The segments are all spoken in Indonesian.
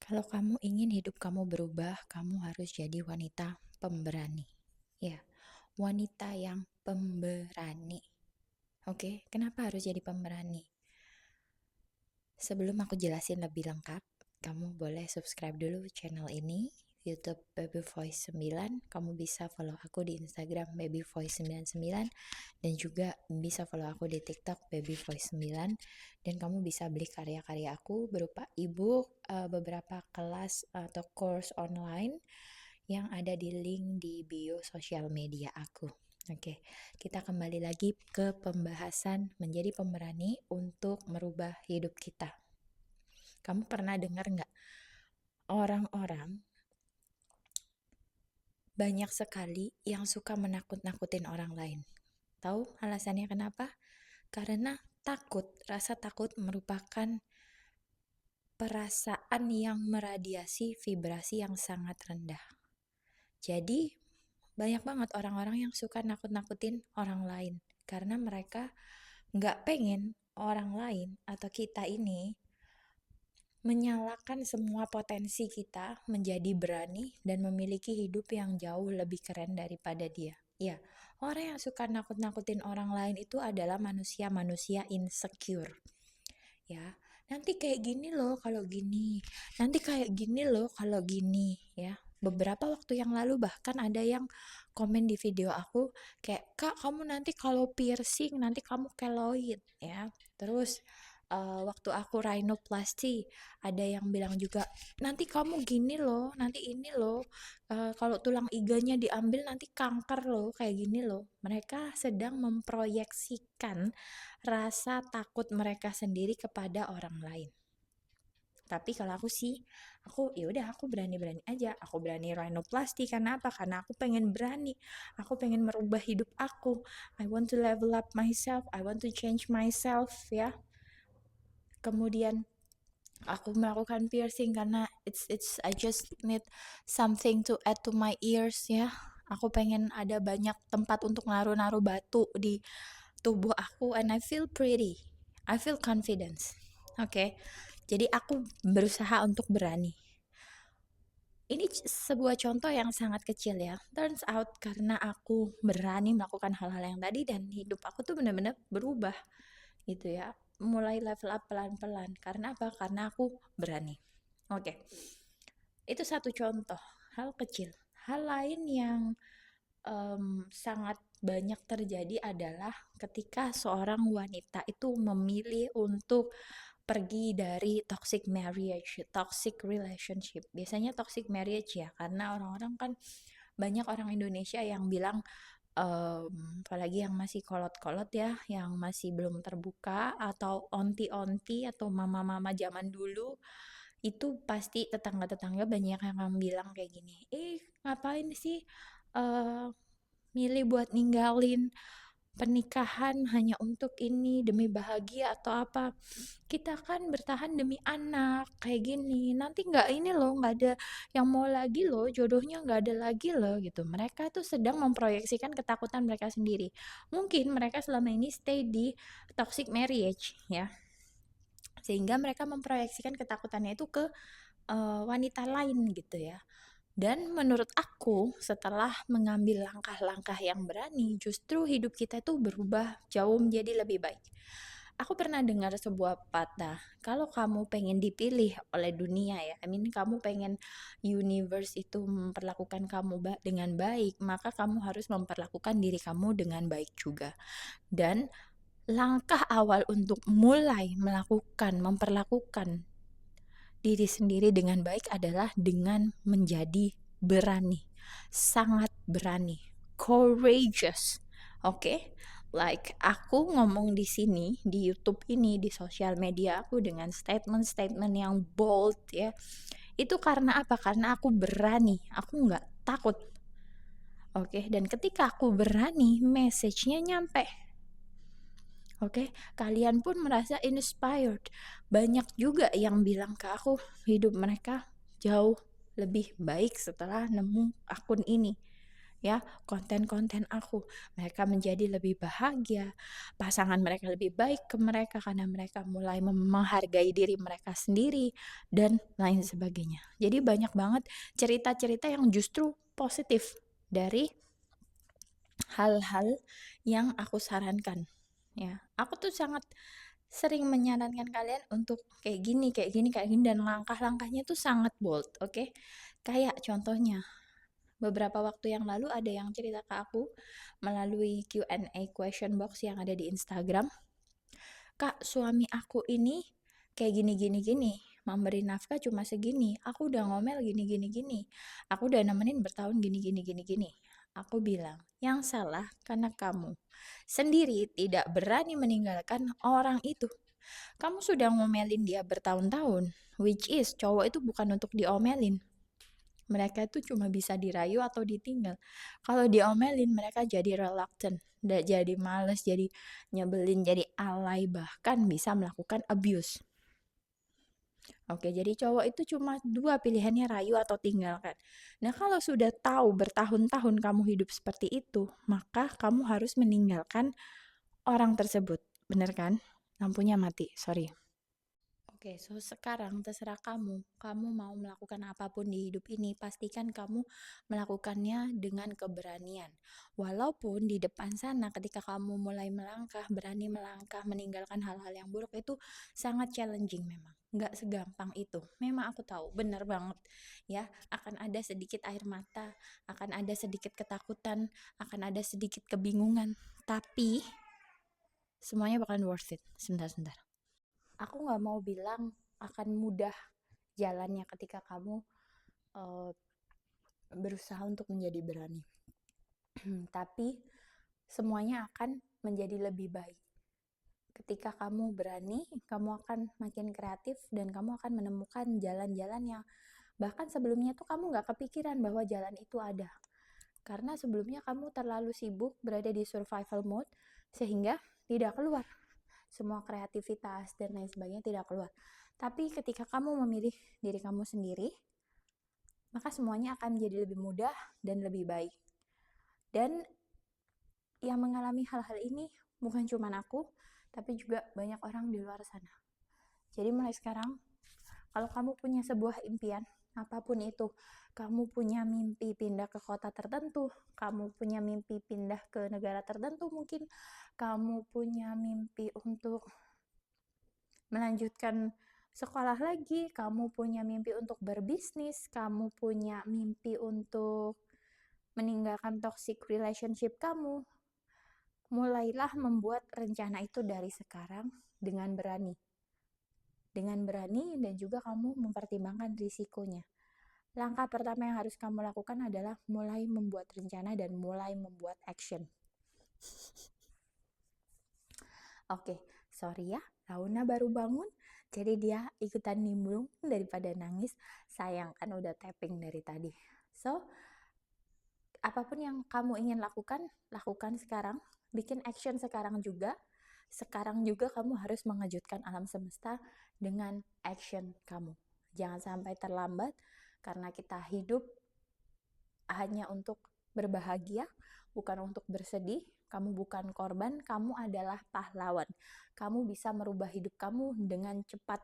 Kalau kamu ingin hidup kamu berubah, kamu harus jadi wanita pemberani. Ya, wanita yang pemberani. Oke, kenapa harus jadi pemberani? Sebelum aku jelasin lebih lengkap, kamu boleh subscribe dulu channel ini, YouTube Baby Voice 9. Kamu bisa follow aku di Instagram Baby Voice 99 dan juga bisa follow aku di TikTok Baby Voice 9, dan kamu bisa beli karya-karya aku berupa ebook, beberapa kelas atau course online yang ada di link di bio sosial media aku. Oke, kita kembali lagi ke pembahasan menjadi pemberani untuk merubah hidup kita. Kamu pernah dengar nggak orang-orang banyak sekali yang suka menakut-nakutin orang lain? Tahu alasannya kenapa? Karena takut, rasa takut merupakan perasaan yang meradiasi vibrasi yang sangat rendah. Jadi, banyak banget orang-orang yang suka nakut-nakutin orang lain karena mereka nggak pengen orang lain atau kita ini menyalakan semua potensi kita menjadi berani dan memiliki hidup yang jauh lebih keren daripada dia. Ya, orang yang suka nakut-nakutin orang lain itu adalah manusia-manusia insecure. Ya, nanti kayak gini loh kalau gini, nanti kayak gini loh kalau gini, ya. Beberapa waktu yang lalu bahkan ada yang komen di video aku kayak, "Kak, kamu nanti kalau piercing nanti kamu keloid," ya. Terus waktu aku rhinoplasty ada yang bilang juga, "Nanti kamu gini loh, nanti ini loh, kalau tulang iganya diambil nanti kanker loh, kayak gini loh." Mereka sedang memproyeksikan rasa takut mereka sendiri kepada orang lain. Tapi kalau aku sih, ya udah aku berani-berani aja. Aku berani rhinoplasty karena apa? Karena aku pengen berani. Aku pengen merubah hidup aku. I want to level up myself. I want to change myself, ya. Kemudian aku melakukan piercing karena it's I just need something to add to my ears, ya. Aku pengen ada banyak tempat untuk naruh-naruh batu di tubuh aku, and I feel pretty. I feel confidence. Oke. Okay? Jadi aku berusaha untuk berani. Ini sebuah contoh yang sangat kecil ya. Turns out karena aku berani melakukan hal-hal yang tadi dan hidup aku tuh benar-benar berubah gitu ya. Mulai level up pelan-pelan. Karena apa? Karena aku berani. Oke. Okay. Itu satu contoh, hal kecil. Hal lain yang sangat banyak terjadi adalah ketika seorang wanita itu memilih untuk pergi dari toxic marriage, toxic relationship. Biasanya toxic marriage ya, karena orang-orang kan banyak orang Indonesia yang bilang, apalagi yang masih kolot-kolot ya, yang masih belum terbuka atau onti-onti atau mama-mama zaman dulu, itu pasti tetangga-tetangga banyak yang bilang kayak gini, ngapain sih eh milih buat ninggalin pernikahan hanya untuk ini, demi bahagia atau apa. Kita kan bertahan demi anak, kayak gini. Nanti nggak ini loh, nggak ada yang mau lagi loh, jodohnya nggak ada lagi loh gitu. Mereka tuh sedang memproyeksikan ketakutan mereka sendiri. Mungkin mereka selama ini stay di toxic marriage ya, sehingga mereka memproyeksikan ketakutannya itu ke wanita lain gitu ya. Dan menurut aku, setelah mengambil langkah-langkah yang berani, justru hidup kita itu berubah jauh menjadi lebih baik. Aku pernah dengar sebuah patah, kalau kamu pengen dipilih oleh dunia ya, kamu pengen universe itu memperlakukan kamu dengan baik, maka kamu harus memperlakukan diri kamu dengan baik juga. Dan langkah awal untuk mulai memperlakukan diri sendiri dengan baik adalah dengan menjadi berani, sangat berani, courageous. Oke, okay? Like aku ngomong di sini, di YouTube ini, di sosial media aku dengan statement-statement yang bold ya. Itu karena apa? Karena aku berani, aku nggak takut. Oke, okay? Dan ketika aku berani, message-nya nyampe. Oke, kalian pun merasa inspired. Banyak juga yang bilang ke aku, hidup mereka jauh lebih baik setelah nemu akun ini. ya, konten-konten aku. Mereka menjadi lebih bahagia, pasangan mereka lebih baik ke mereka karena mereka mulai menghargai diri mereka sendiri dan lain sebagainya. Jadi banyak banget cerita-cerita yang justru positif dari hal-hal yang aku sarankan, ya. Aku tuh sangat sering menyarankan kalian untuk kayak gini kayak gini kayak gini, dan langkah-langkahnya tuh sangat bold, oke? Kayak contohnya, beberapa waktu yang lalu ada yang cerita ke aku melalui Q&A question box yang ada di Instagram, "Kak, suami aku ini kayak gini gini gini, memberi nafkah cuma segini, aku udah ngomel gini gini gini, aku udah nemenin bertahun gini gini gini gini." Aku bilang, "Yang salah karena kamu sendiri tidak berani meninggalkan orang itu. Kamu sudah ngomelin dia bertahun-tahun, which is cowok itu bukan untuk diomelin. Mereka itu cuma bisa dirayu atau ditinggal. Kalau diomelin mereka jadi reluctant, jadi males, jadi nyebelin, jadi alay, bahkan bisa melakukan abuse. Oke, jadi cowok itu cuma dua pilihannya, rayu atau tinggalkan. Nah, kalau sudah tahu bertahun-tahun kamu hidup seperti itu, maka kamu harus meninggalkan orang tersebut. Bener kan? Lampunya mati, sorry. Oke, so sekarang terserah kamu. Kamu mau melakukan apapun di hidup ini, pastikan kamu melakukannya dengan keberanian. Walaupun di depan sana ketika kamu mulai melangkah, berani melangkah, meninggalkan hal-hal yang buruk itu sangat challenging memang. Nggak segampang itu. Memang aku tahu, benar banget. Ya, akan ada sedikit air mata, akan ada sedikit ketakutan, akan ada sedikit kebingungan. Tapi semuanya bakalan worth it. Sebentar-sebentar. Aku nggak mau bilang akan mudah jalannya ketika kamu uh, berusaha untuk menjadi berani. Tapi semuanya akan menjadi lebih baik. Ketika kamu berani, kamu akan makin kreatif dan kamu akan menemukan jalan-jalan yang bahkan sebelumnya tuh kamu nggak kepikiran bahwa jalan itu ada. Karena sebelumnya kamu terlalu sibuk berada di survival mode sehingga tidak keluar. Semua kreativitas dan lain sebagainya tidak keluar. Tapi ketika kamu memilih diri kamu sendiri, maka semuanya akan menjadi lebih mudah dan lebih baik. Dan yang mengalami hal-hal ini bukan cuma aku, tapi juga banyak orang di luar sana. Jadi mulai sekarang, kalau kamu punya sebuah impian, apapun itu, kamu punya mimpi pindah ke kota tertentu, kamu punya mimpi pindah ke negara tertentu mungkin, kamu punya mimpi untuk melanjutkan sekolah lagi, kamu punya mimpi untuk berbisnis, kamu punya mimpi untuk meninggalkan toxic relationship kamu, mulailah membuat rencana itu dari sekarang dengan berani. Dengan berani dan juga kamu mempertimbangkan risikonya. Langkah pertama yang harus kamu lakukan adalah mulai membuat rencana dan mulai membuat action. Oke, sorry ya, Launa baru bangun, jadi dia ikutan nimbrung daripada nangis. Sayang kan udah tapping dari tadi. So, apapun yang kamu ingin lakukan, lakukan sekarang. Bikin action sekarang juga. Sekarang juga kamu harus mengejutkan alam semesta dengan action kamu. Jangan sampai terlambat, karena kita hidup hanya untuk berbahagia, bukan untuk bersedih. Kamu bukan korban, kamu adalah pahlawan. Kamu bisa merubah hidup kamu dengan cepat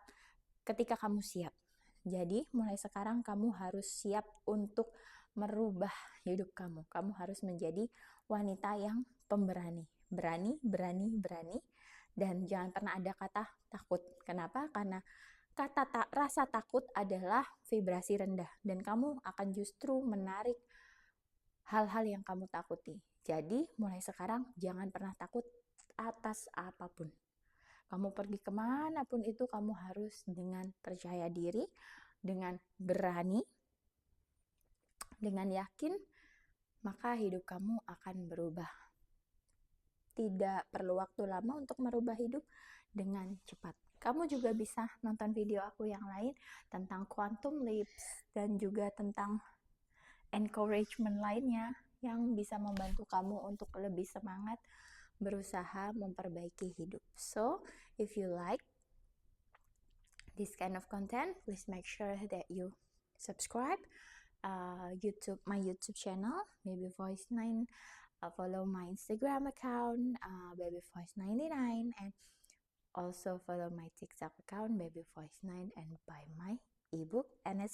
ketika kamu siap. Jadi, mulai sekarang kamu harus siap untuk merubah hidup kamu. Kamu harus menjadi wanita yang pemberani. Berani, berani, berani. Dan jangan pernah ada kata takut. Kenapa? Karena rasa takut adalah vibrasi rendah. Dan kamu akan justru menarik hal-hal yang kamu takuti. Jadi, mulai sekarang jangan pernah takut atas apapun. Kamu pergi kemanapun itu, kamu harus dengan percaya diri, dengan berani, dengan yakin, maka hidup kamu akan berubah. Tidak perlu waktu lama untuk merubah hidup dengan cepat. Kamu juga bisa nonton video aku yang lain tentang quantum leaps dan juga tentang encouragement lainnya yang bisa membantu kamu untuk lebih semangat berusaha memperbaiki hidup. So, if you like this kind of content, please make sure that you subscribe, YouTube, my YouTube channel, Baby Voice 9. Follow my Instagram account, Baby Voice 99, and also follow my TikTok account, Baby Voice 9, and buy my ebook, and it's